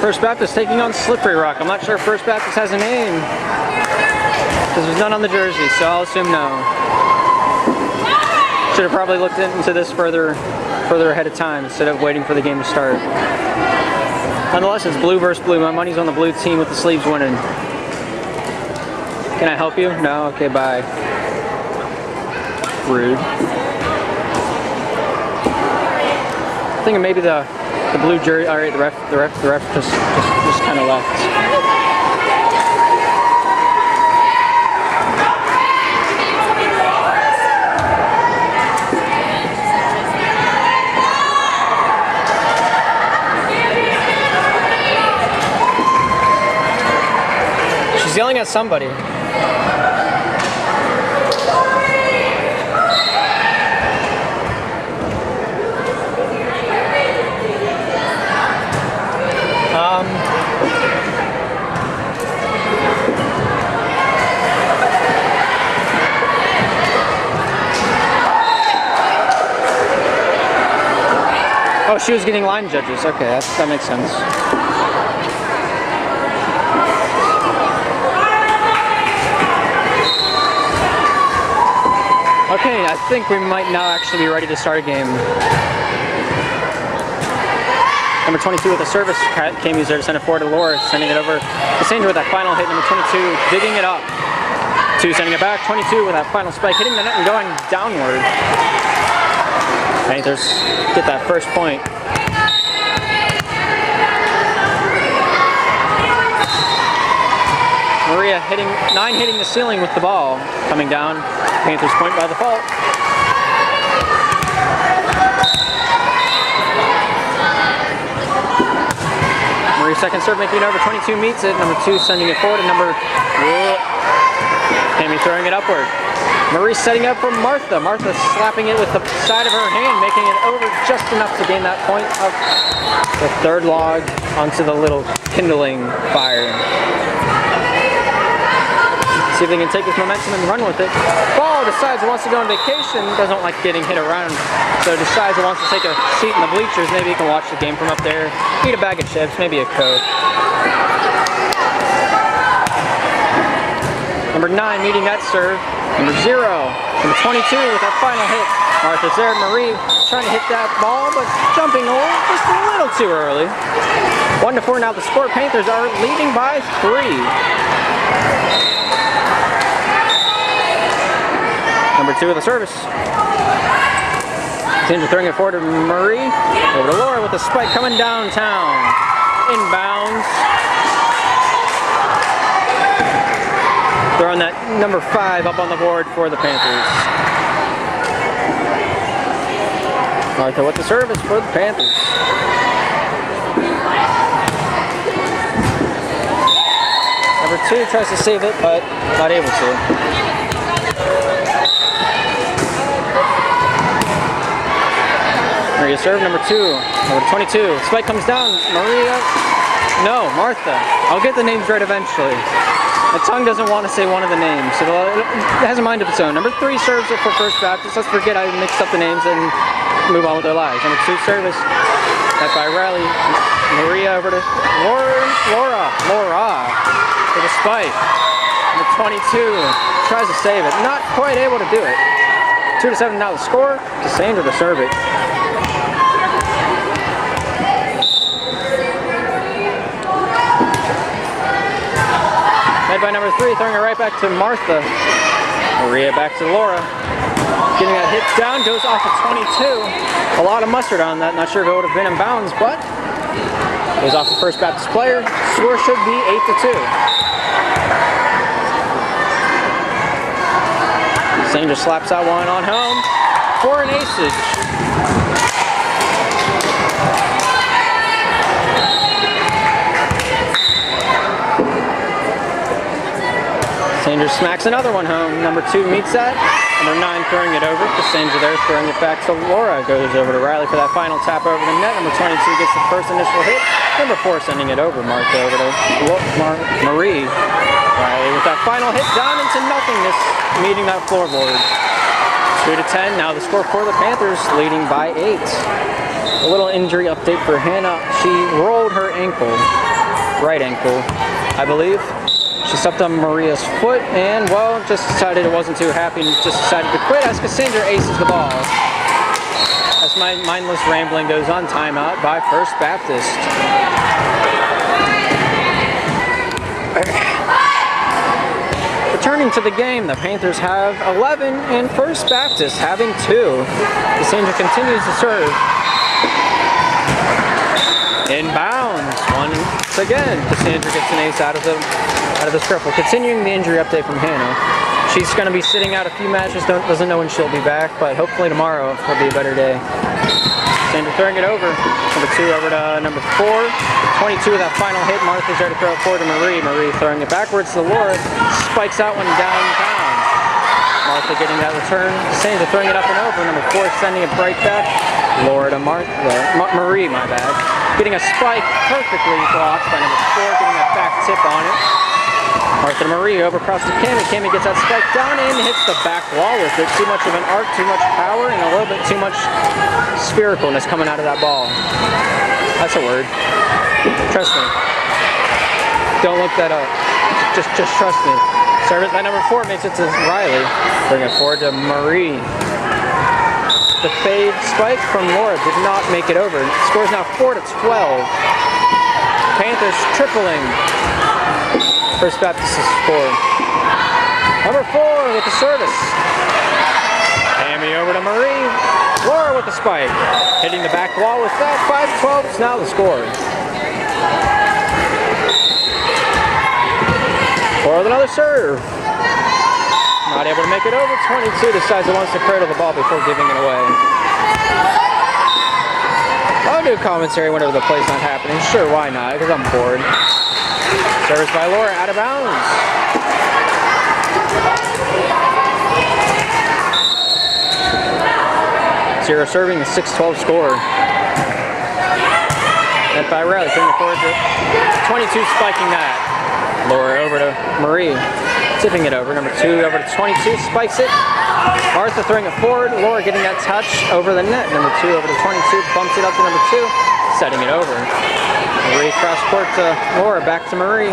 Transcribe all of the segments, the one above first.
First Baptist taking on Slippery Rock. I'm not sure if First Baptist has a name because there's none on the jersey, so I'll assume no. Should have probably looked into this further ahead of time instead of waiting for the game to start. Nonetheless, it's blue versus blue. My money's on the blue team with the sleeves winning. Can I help you? No? Okay, bye. Rude. I'm thinking maybe the blue jersey. All right, the ref just kind of left. She's yelling at somebody. Oh, she was getting line judges. Okay, that makes sense. Okay, I think we might now actually be ready to start a game. Number 22 with the service, Cam used there to send it forward to Laura, sending it over to Sandra with that final hit. Number 22 digging it up. 2 sending it back. 22 with that final spike, hitting the net and going downward. Panthers get that first point. Maria hitting the ceiling with the ball. Coming down, Panthers point by default. Marie's second serve making it over. 22 meets it. Number 2 sending it forward, and Tammy throwing it upward. Marie setting up for Martha. Martha slapping it with the side of her hand, making it over just enough to gain that point of the third log onto the little kindling fire. See if they can take this momentum and run with it. Ball decides it wants to go on vacation, doesn't like getting hit around, so decides it wants to take a seat in the bleachers. Maybe he can watch the game from up there, eat a bag of chips, maybe a Coke. Number 9 meeting that serve. Number 0, number 22 with that final hit. Martha's there. Marie trying to hit that ball, but jumping just a little too early. 1-4 now the score. Panthers are leading by 3. Number 2 with the service. Sandra throwing it forward to Marie. Over to Laura with the spike coming downtown. Inbounds. Throwing that number 5 up on the board for the Panthers. Martha with the service for the Panthers. Number 2 tries to save it, but not able to. Maria serve, number 2. Number 22. Spike comes down. Maria. No, Martha. I'll get the names right eventually. My tongue doesn't want to say one of the names, so it has a mind of its own. Number 3 serves it for First Baptist. Let's forget I mixed up the names and move on with their lives. Number 2 service. That by Riley. Maria over to Laura for the spike. Number 22 tries to save it. Not quite able to do it. 2-7 now the score. Cassandra to serve it. Led by number 3, throwing it right back to Martha. Maria back to Laura. Getting that hit down, goes off of 22. A lot of mustard on that. Not sure if it would have been in bounds, but goes off the First Baptist player. Score should be 8-2. Sandra slaps that one on home for an acage. Sandra smacks another one home. Number 2 meets that. Number 9 throwing it over. Cassandra there throwing it back to Laura. Goes over to Riley for that final tap over the net. Number 22 gets the first initial hit. Number 4 sending it over. Martha over to Marie. Riley with that final hit down into nothingness, meeting that floorboard. 2-10. Now the score for the Panthers, leading by 8. A little injury update for Hannah. She rolled her ankle. right ankle, I believe. She stepped on Maria's foot and, well, just decided it wasn't too happy and just decided to quit as Cassandra aces the ball. As my mindless rambling goes on, timeout by First Baptist. Returning to the game, the Panthers have 11 and First Baptist having 2. Cassandra continues to serve. Inbounds once again. Cassandra gets an ace out of the scriffle. Continuing the injury update from Hannah. She's going to be sitting out a few matches. Doesn't know when she'll be back, but hopefully tomorrow will be a better day. Cassandra throwing it over. Number 2 over to number 4. 22 with that final hit. Martha's there to throw it forward to Marie. Marie throwing it backwards to Laura. Spikes that one downtown. Martha getting that return. Cassandra throwing it up and over. Number 4 sending it right back. Laura to Marie, my bad. Getting a spike perfectly blocked by number 4. Getting that back tip on it. Martha to Marie over across to Cami. Cami gets that spike down and hits the back wall with it. Too much of an arc, too much power, and a little bit too much sphericalness coming out of that ball. That's a word. Trust me. Don't look that up. Just trust me. Service by number 4 makes it to Riley. Bring it forward to Marie. The fade spike from Laura did not make it over. Score's now 4-12. Panthers tripling. First Baptist is scored. Number 4 with the service. Amy over to Marie. Laura with the spike. Hitting the back wall with that. 5-12 is now the score. For another serve. Not able to make it over. 22 decides he wants to cradle the ball before giving it away. I'll do commentary whenever the play's not happening. Sure, why not? Because I'm bored. Service by Laura, out of bounds. Zero serving, a 6-12 score. Net by Riley, turning it forward to 22, spiking that. Laura over to Marie, tipping it over. Number 2 over to 22, spikes it. Martha throwing it forward. Laura getting that touch over the net. Number 2 over to 22, bumps it up to number 2, setting it over. Marie cross court to Laura, back to Marie.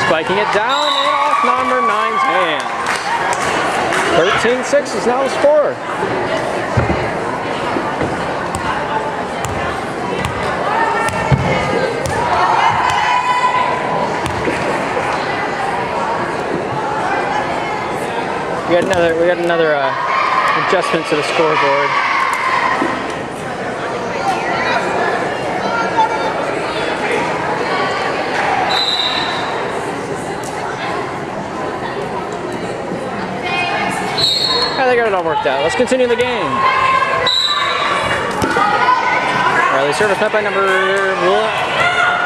Spiking it down and off number 9's hands. 13-6 is now the score. We got another adjustment to the scoreboard. They got it all worked out. Let's continue the game. Riley service met by number 1.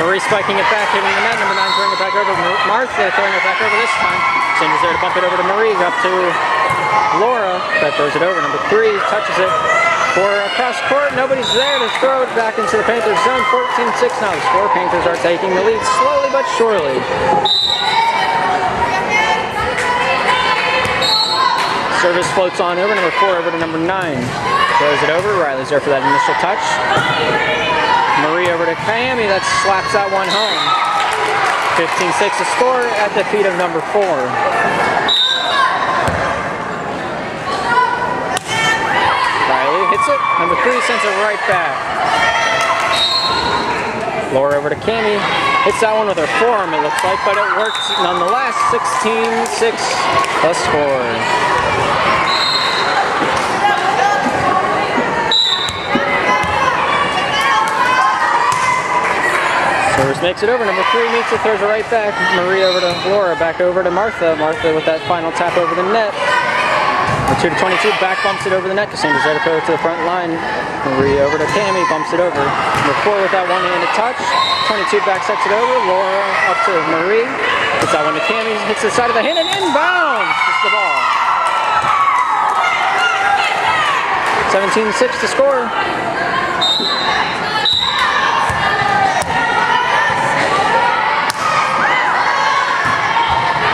Marie spiking it back, hitting the net. Number 9 throwing it back over. Martha throwing it back over this time. Cinder's there to bump it over to Marie. Up to Laura. That throws it over. Number 3 touches it for across court. Nobody's there to throw it back into the Panthers zone. 14-6 now the score. Panthers are taking the lead slowly but surely. Service floats on over. Number 4 over to number 9. Throws it over. Riley's there for that initial touch. Marie over to Cami. That slaps that one home. 15-6 to score at the feet of number 4. Riley hits it. Number 3 sends it right back. Laura over to Cami. Hits that one with her forearm, it looks like, but it works nonetheless. 16-6 the score. Service makes it over. Number 3 meets it, throws it right back. Marie over to Laura, back over to Martha. Martha with that final tap over the net. Number 2 to 22, back bumps it over the net. Cassandra's there to throw it to the front line. Marie over to Cami, bumps it over. Number 4 with that one-handed touch. 22 back sets it over. Laura up to Marie. Hits that one to Cami, hits the side of the hand and inbounds. Just the ball. 17-6 to score.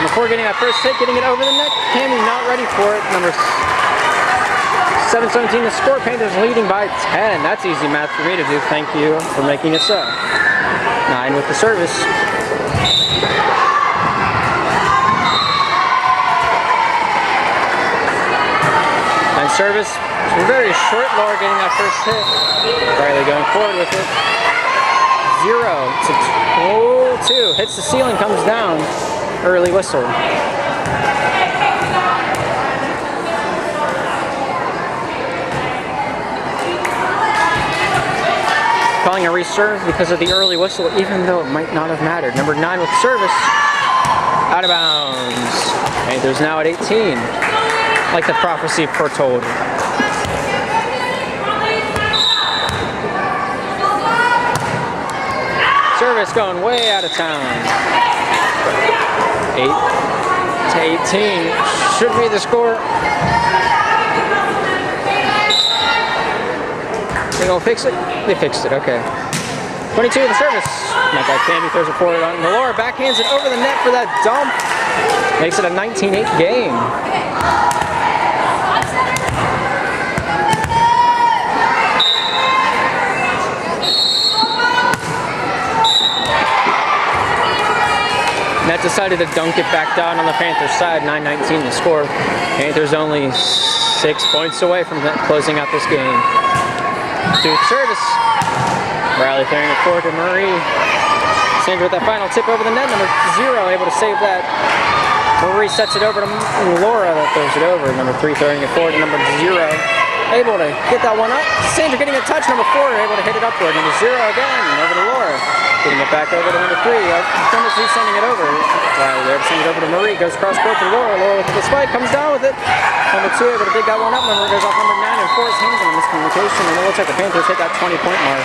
Before getting that first hit, getting it over the net. Cami not ready for it. Number 7-17 to score. Panthers leading by 10. That's easy math for me to do. Thank you for making it so. 9 with the service. service. Very short. Laura getting that first hit. Riley going forward with it. 0-2. Hits the ceiling, comes down. Early whistle. Calling a reserve because of the early whistle, even though it might not have mattered. Number 9 with service. Out of bounds. Panthers now at 18. Like the prophecy foretold. Service going way out of town. 8-18. Should be the score. They gonna fix it? They fixed it, okay. 22 with the service. That guy Cammy throws it forward on Laura. Backhands it over the net for that dump. Makes it a 19-8 game. Net decided to dunk it back down on the Panthers side. 9-19 to score. Panthers only 6 points away from closing out this game. 2 with service. Riley throwing it forward to Marie. Sandra with that final tip over the net. Number 0 able to save that. Marie sets it over to Laura that throws it over. Number 3 throwing it forward to number 0. Able to get that one up. Sandra getting a touch. Number 4 able to hit it upward. Number 0 again. Over to Laura. Getting it back over to number 3. Number 3 sending it over. Riley there to send it over to Marie. Goes cross court to Laura. Laura with the spike. Comes down with it. Number 2 able to dig that one up. Number goes off number 9 and 4's hands on a miscommunication. And it looks like the Panthers hit that 20-point mark.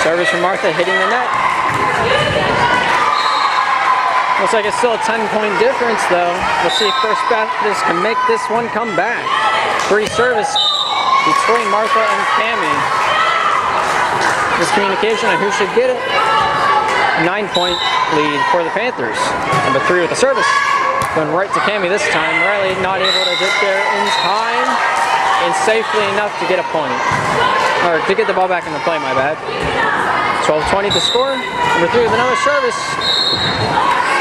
Service from Martha hitting the net. Looks like it's still a 10-point difference though. We'll see if First Baptist can make this one come back. Free service between Martha and Cammy. Miscommunication on who should get it. 9-point lead for the Panthers. Number 3 with the service. Going right to Cammy this time. Riley not able to get there in time and safely enough to get a point. Or to get the ball back in the play, my bad. 12-20 to score. Number 3 with another service.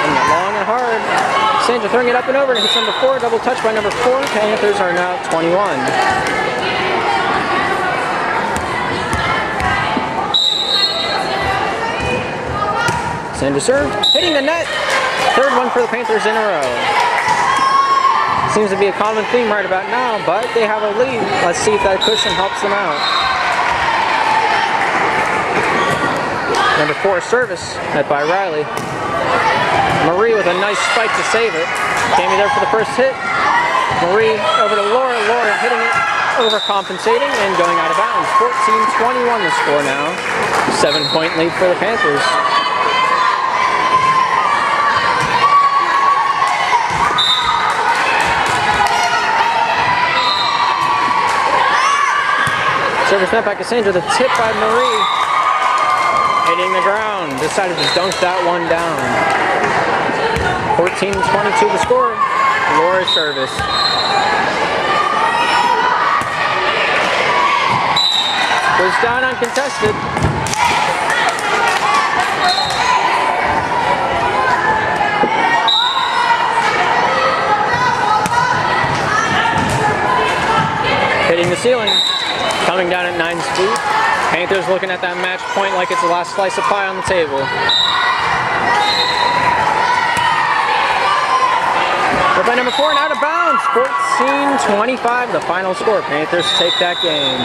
Long and hard. Sandra throwing it up and over and hits number 4. Double touch by number 4. Panthers are now 21. Sandra serve. Hitting the net. 3rd one for the Panthers in a row. Seems to be a common theme right about now, but they have a lead. Let's see if that cushion helps them out. Number 4 service, met by Riley. Marie with a nice spike to save it. Cammy there for the first hit. Marie over to Laura. Laura hitting it, overcompensating and going out of bounds. 14-21 the score now. 7-point lead for the Panthers. Service met by Cassandra. The tip by Marie. Hitting the ground, decided to dunk that one down. 14-22 the score. Laura's service. Goes down uncontested. Hitting the ceiling. Coming down at 9 feet. Panthers looking at that match point like it's the last slice of pie on the table. But by number 4 and out of bounds. 14-25 the final score. Panthers take that game.